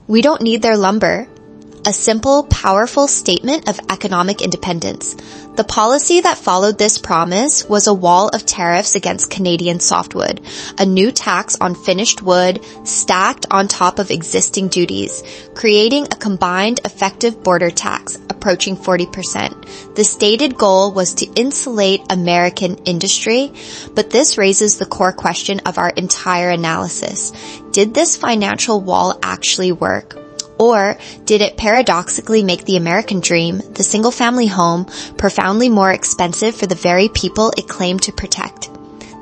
We don't need their lumber. A simple, powerful statement of economic independence. The policy that followed this promise was a wall of tariffs against Canadian softwood, a new tax on finished wood stacked on top of existing duties, creating a combined effective border tax approaching 40%. The stated goal was to insulate American industry, but this raises the core question of our entire analysis. Did this financial wall actually work? Or did it paradoxically make the American dream, the single-family home, profoundly more expensive for the very people it claimed to protect?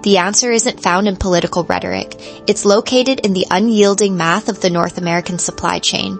The answer isn't found in political rhetoric. It's located in the unyielding math of the North American supply chain.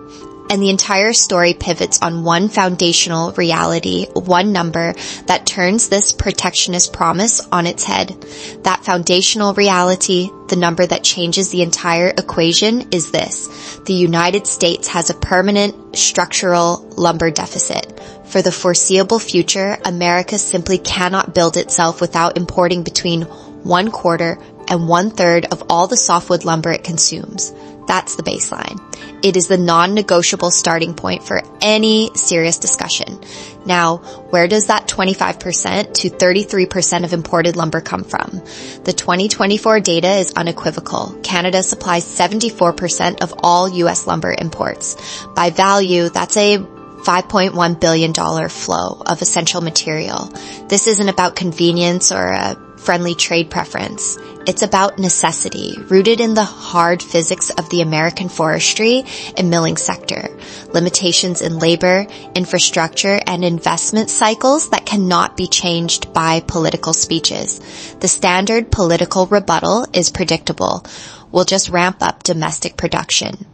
And the entire story pivots on one foundational reality, one number that turns this protectionist promise on its head. That foundational reality, the number that changes the entire equation, is this. The United States has a permanent structural lumber deficit. For the foreseeable future, America simply cannot build itself without importing between 1/4 and 1/3 of all the softwood lumber it consumes. That's the baseline. It is the non-negotiable starting point for any serious discussion. Now, where does that 25% to 33% of imported lumber come from? The 2024 data is unequivocal. Canada supplies 74% of all U.S. lumber imports. By value, that's a $5.1 billion flow of essential material. This isn't about convenience or a friendly trade preference. It's about necessity, rooted in the hard physics of the American forestry and milling sector, limitations in labor, infrastructure, and investment cycles that cannot be changed by political speeches. The standard political rebuttal is predictable. We'll just ramp up domestic production.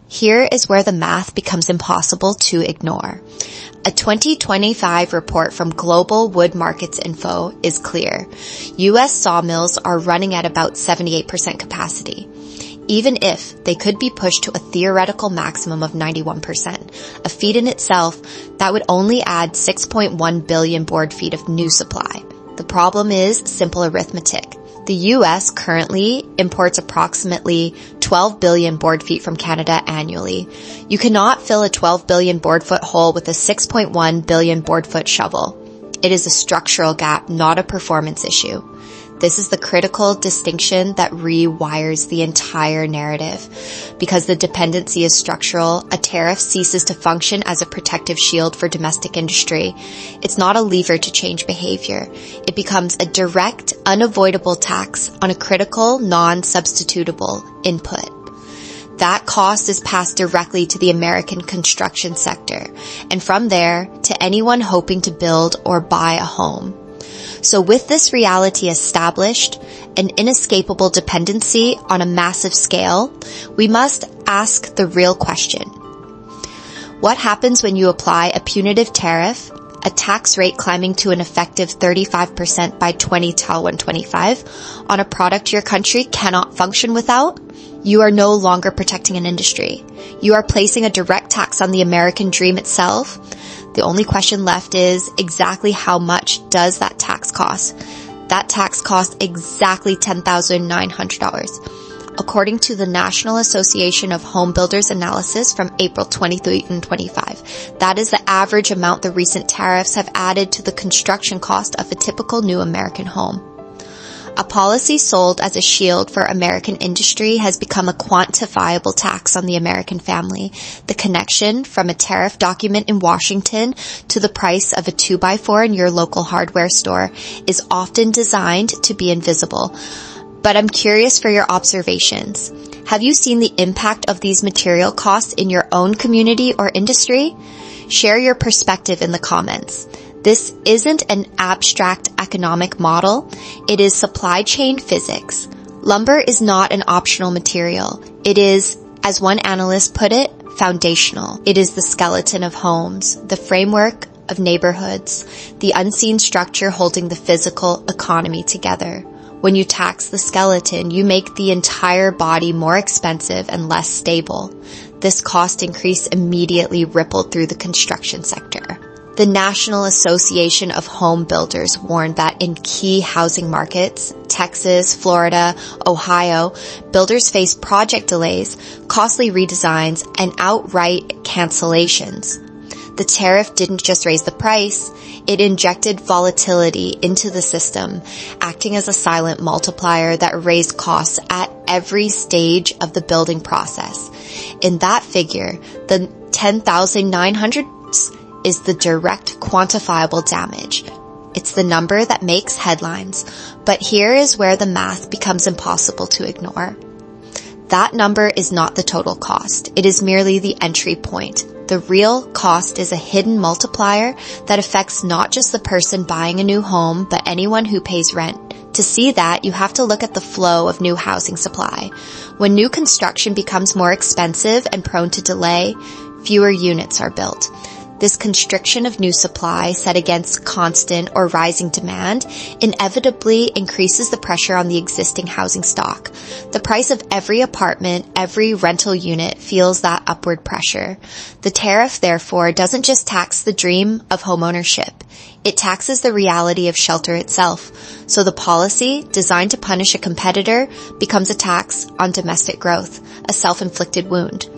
Here is where the math becomes impossible to ignore. A 2025 report from Global Wood Markets Info is clear. U.S. sawmills are running at about 78% capacity. Even if they could be pushed to a theoretical maximum of 91%, a feat in itself, that would only add 6.1 billion board feet of new supply. The problem is simple arithmetic. The U.S. currently imports approximately 12 billion board feet from Canada annually. You cannot fill a 12 billion board foot hole with a 6.1 billion board foot shovel. It is a structural gap, not a performance issue. This is the critical distinction that rewires the entire narrative. Because the dependency is structural, a tariff ceases to function as a protective shield for domestic industry. It's not a lever to change behavior. It becomes a direct, unavoidable tax on a critical, non-substitutable input. That cost is passed directly to the American construction sector, and from there to anyone hoping to build or buy a home. So with this reality established, an inescapable dependency on a massive scale, we must ask the real question. What happens when you apply a punitive tariff, a tax rate climbing to an effective 35% by 2025 on a product your country cannot function without? You are no longer protecting an industry. You are placing a direct tax on the American dream itself. The only question left is exactly how much does that tax cost? That tax costs exactly $10,900. According to the National Association of Home Builders analysis from April 23 and 25, that is the average amount the recent tariffs have added to the construction cost of a typical new American home. A policy sold as a shield for American industry has become a quantifiable tax on the American family. The connection from a tariff document in Washington to the price of a 2x4 in your local hardware store is often designed to be invisible. But I'm curious for your observations. Have you seen the impact of these material costs in your own community or industry? Share your perspective in the comments. This isn't an abstract economic model. It is supply chain physics. Lumber is not an optional material. It is, as one analyst put it, foundational. It is the skeleton of homes, the framework of neighborhoods, the unseen structure holding the physical economy together. When you tax the skeleton, you make the entire body more expensive and less stable. This cost increase immediately rippled through the construction sector. The National Association of Home Builders warned that in key housing markets, Texas, Florida, Ohio, builders face project delays, costly redesigns, and outright cancellations. The tariff didn't just raise the price, it injected volatility into the system, acting as a silent multiplier that raised costs at every stage of the building process. In that figure, the 10,900 is the direct quantifiable damage. It's the number that makes headlines, but here is where the math becomes impossible to ignore. That number is not the total cost. It is merely the entry point. The real cost is a hidden multiplier that affects not just the person buying a new home, but anyone who pays rent. To see that, you have to look at the flow of new housing supply. When new construction becomes more expensive and prone to delay, fewer units are built. This constriction of new supply set against constant or rising demand inevitably increases the pressure on the existing housing stock. The price of every apartment, every rental unit feels that upward pressure. The tariff, therefore, doesn't just tax the dream of homeownership. It taxes the reality of shelter itself. So the policy, designed to punish a competitor, becomes a tax on domestic growth, a self-inflicted wound.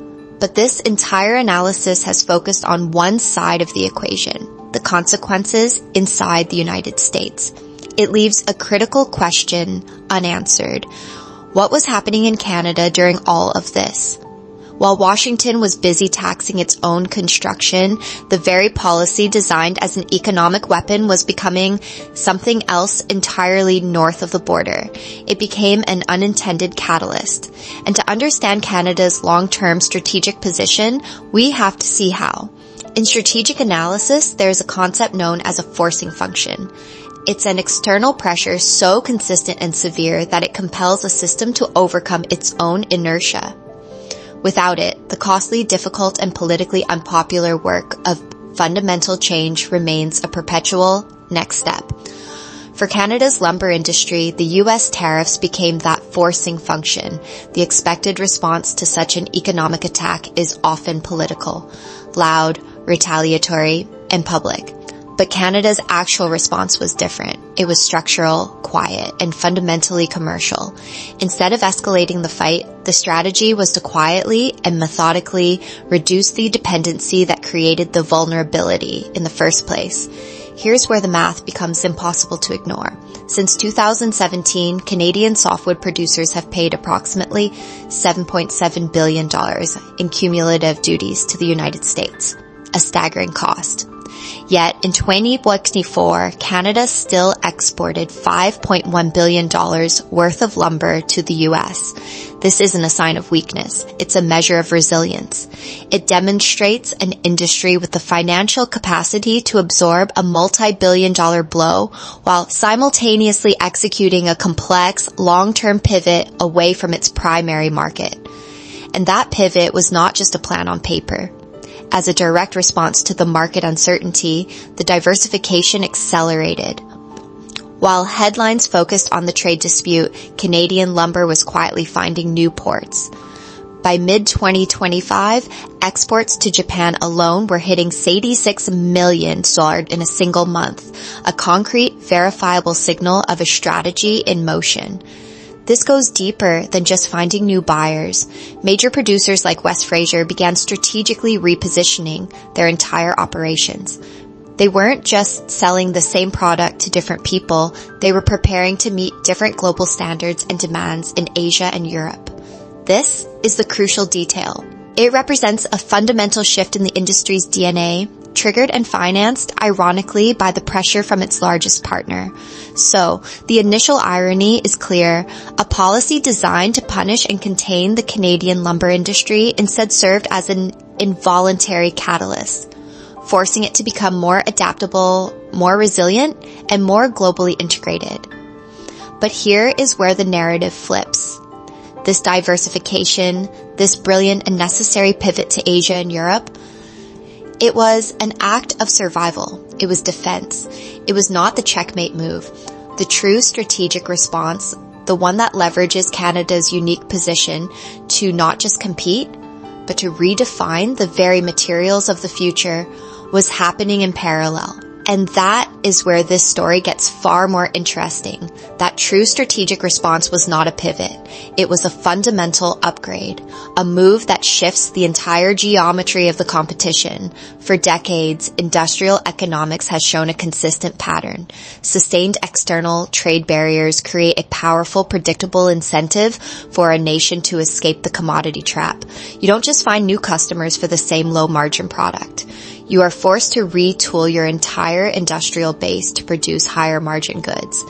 But this entire analysis has focused on one side of the equation, the consequences inside the United States. It leaves a critical question unanswered. What was happening in Canada during all of this? While Washington was busy taxing its own construction, the very policy designed as an economic weapon was becoming something else entirely north of the border. It became an unintended catalyst. And to understand Canada's long-term strategic position, we have to see how. In strategic analysis, there is a concept known as a forcing function. It's an external pressure so consistent and severe that it compels a system to overcome its own inertia. Without it, the costly, difficult, and politically unpopular work of fundamental change remains a perpetual next step. For Canada's lumber industry, the U.S. tariffs became that forcing function. The expected response to such an economic attack is often political, loud, retaliatory, and public. But Canada's actual response was different. It was structural, quiet, and fundamentally commercial. Instead of escalating the fight, the strategy was to quietly and methodically reduce the dependency that created the vulnerability in the first place. Here's where the math becomes impossible to ignore. Since 2017, Canadian softwood producers have paid approximately $7.7 billion in cumulative duties to the United States, a staggering cost. Yet, in 2024, Canada still exported $5.1 billion worth of lumber to the U.S. This isn't a sign of weakness. It's a measure of resilience. It demonstrates an industry with the financial capacity to absorb a multi-billion-dollar blow while simultaneously executing a complex, long-term pivot away from its primary market. And that pivot was not just a plan on paper. As a direct response to the market uncertainty, the diversification accelerated. While headlines focused on the trade dispute, Canadian lumber was quietly finding new ports. By mid-2025, exports to Japan alone were hitting 86 million SAR in a single month, a concrete, verifiable signal of a strategy in motion. This goes deeper than just finding new buyers. Major producers like West Fraser began strategically repositioning their entire operations. They weren't just selling the same product to different people, they were preparing to meet different global standards and demands in Asia and Europe. This is the crucial detail. It represents a fundamental shift in the industry's DNA, triggered and financed, ironically, by the pressure from its largest partner. So, the initial irony is clear. A policy designed to punish and contain the Canadian lumber industry instead served as an involuntary catalyst, forcing it to become more adaptable, more resilient, and more globally integrated. But here is where the narrative flips. This diversification, this brilliant and necessary pivot to Asia and Europe, it was an act of survival. It was defense. It was not the checkmate move. The true strategic response, the one that leverages Canada's unique position to not just compete, but to redefine the very materials of the future, was happening in parallel. And that is where this story gets far more interesting. That true strategic response was not a pivot. It was a fundamental upgrade, a move that shifts the entire geometry of the competition. For decades, industrial economics has shown a consistent pattern. Sustained external trade barriers create a powerful, predictable incentive for a nation to escape the commodity trap. You don't just find new customers for the same low-margin product. You are forced to retool your entire industrial base to produce higher margin goods.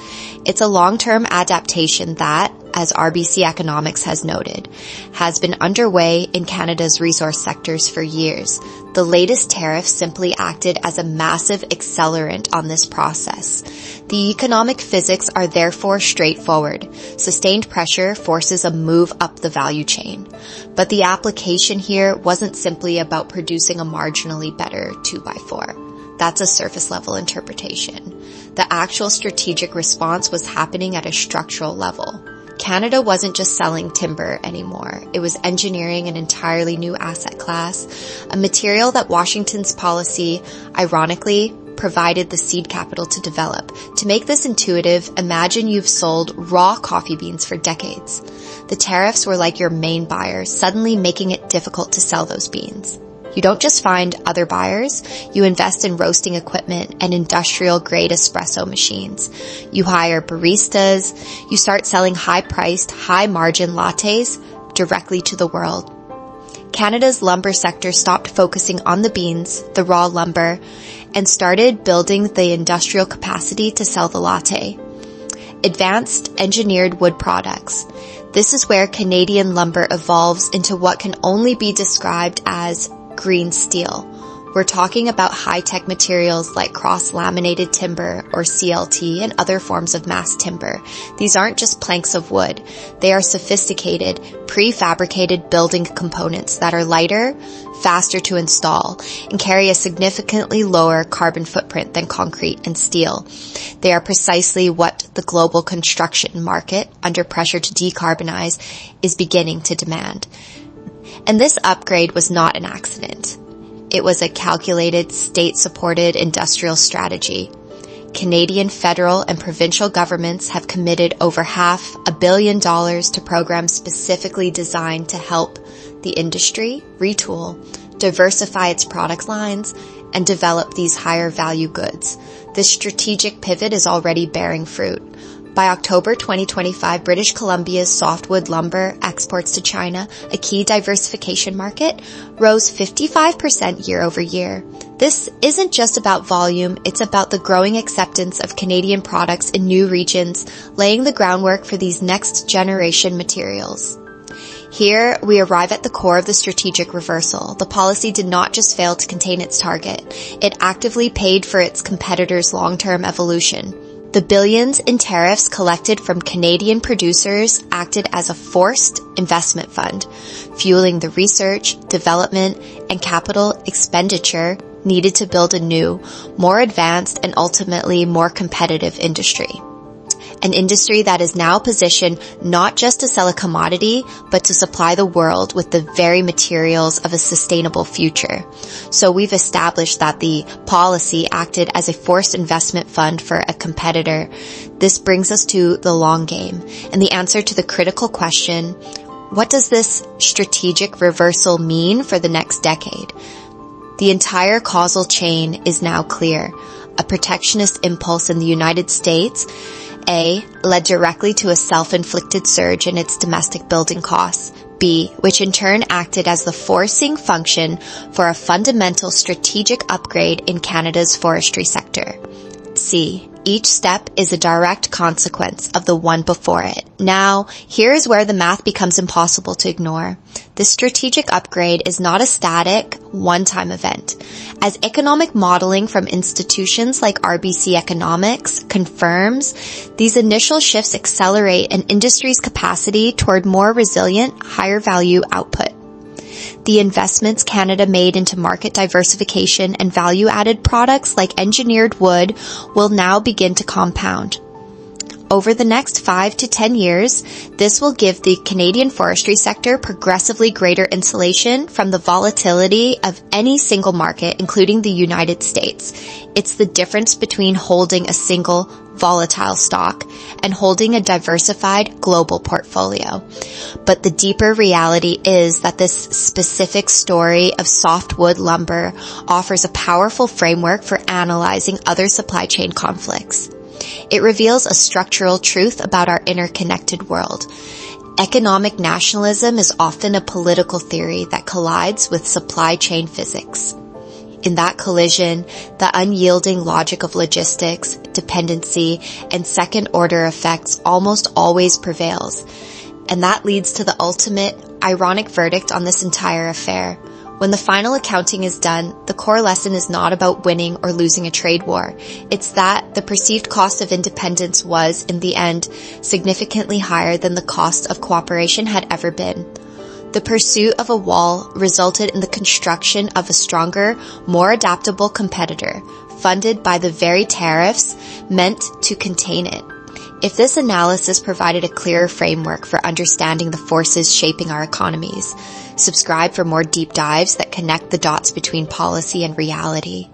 It's a long-term adaptation that, as RBC Economics has noted, has been underway in Canada's resource sectors for years. The latest tariff simply acted as a massive accelerant on this process. The economic physics are therefore straightforward. Sustained pressure forces a move up the value chain. But the application here wasn't simply about producing a marginally better 2x4. That's a surface level interpretation. The actual strategic response was happening at a structural level. Canada wasn't just selling timber anymore. It was engineering an entirely new asset class, a material that Washington's policy, ironically, provided the seed capital to develop. To make this intuitive, imagine you've sold raw coffee beans for decades. The tariffs were like your main buyer, suddenly making it difficult to sell those beans. You don't just find other buyers, you invest in roasting equipment and industrial-grade espresso machines. You hire baristas, you start selling high-priced, high-margin lattes directly to the world. Canada's lumber sector stopped focusing on the beans, the raw lumber, and started building the industrial capacity to sell the latte. Advanced engineered wood products. This is where Canadian lumber evolves into what can only be described as green steel. We're talking about high-tech materials like cross-laminated timber or CLT and other forms of mass timber. These aren't just planks of wood. They are sophisticated, prefabricated building components that are lighter, faster to install, and carry a significantly lower carbon footprint than concrete and steel. They are precisely what the global construction market, under pressure to decarbonize, is beginning to demand. And this upgrade was not an accident. It was a calculated, state-supported industrial strategy. Canadian federal and provincial governments have committed over $500 million to programs specifically designed to help the industry retool, diversify its product lines, and develop these higher value goods. This strategic pivot is already bearing fruit. By October 2025, British Columbia's softwood lumber exports to China, a key diversification market, rose 55% year over year. This isn't just about volume, it's about the growing acceptance of Canadian products in new regions, laying the groundwork for these next generation materials. Here, we arrive at the core of the strategic reversal. The policy did not just fail to contain its target, it actively paid for its competitors' long-term evolution. The billions in tariffs collected from Canadian producers acted as a forced investment fund, fueling the research, development, and capital expenditure needed to build a new, more advanced, and ultimately more competitive industry. An industry that is now positioned not just to sell a commodity, but to supply the world with the very materials of a sustainable future. So we've established that the policy acted as a forced investment fund for a competitor. This brings us to the long game and the answer to the critical question, what does this strategic reversal mean for the next decade? The entire causal chain is now clear. A protectionist impulse in the United States led directly to a self-inflicted surge in its domestic building costs. B, which in turn acted as the forcing function for a fundamental strategic upgrade in Canada's forestry sector. C, each step is a direct consequence of the one before it. Now, here is where the math becomes impossible to ignore. This strategic upgrade is not a static, one-time event. As economic modeling from institutions like RBC Economics confirms, these initial shifts accelerate an industry's capacity toward more resilient, higher value output. The investments Canada made into market diversification and value-added products like engineered wood will now begin to compound. over the next 5 to 10 years, this will give the Canadian forestry sector progressively greater insulation from the volatility of any single market, including the United States. It's the difference between holding a single volatile stock and holding a diversified global portfolio. But the deeper reality is that this specific story of softwood lumber offers a powerful framework for analyzing other supply chain conflicts. It reveals a structural truth about our interconnected world. Economic nationalism is often a political theory that collides with supply chain physics. In that collision, the unyielding logic of logistics, dependency, and second-order effects almost always prevails. And that leads to the ultimate, ironic verdict on this entire affair. When the final accounting is done, the core lesson is not about winning or losing a trade war. It's that the perceived cost of independence was, in the end, significantly higher than the cost of cooperation had ever been. The pursuit of a wall resulted in the construction of a stronger, more adaptable competitor, funded by the very tariffs meant to contain it. If this analysis provided a clearer framework for understanding the forces shaping our economies, subscribe for more deep dives that connect the dots between policy and reality.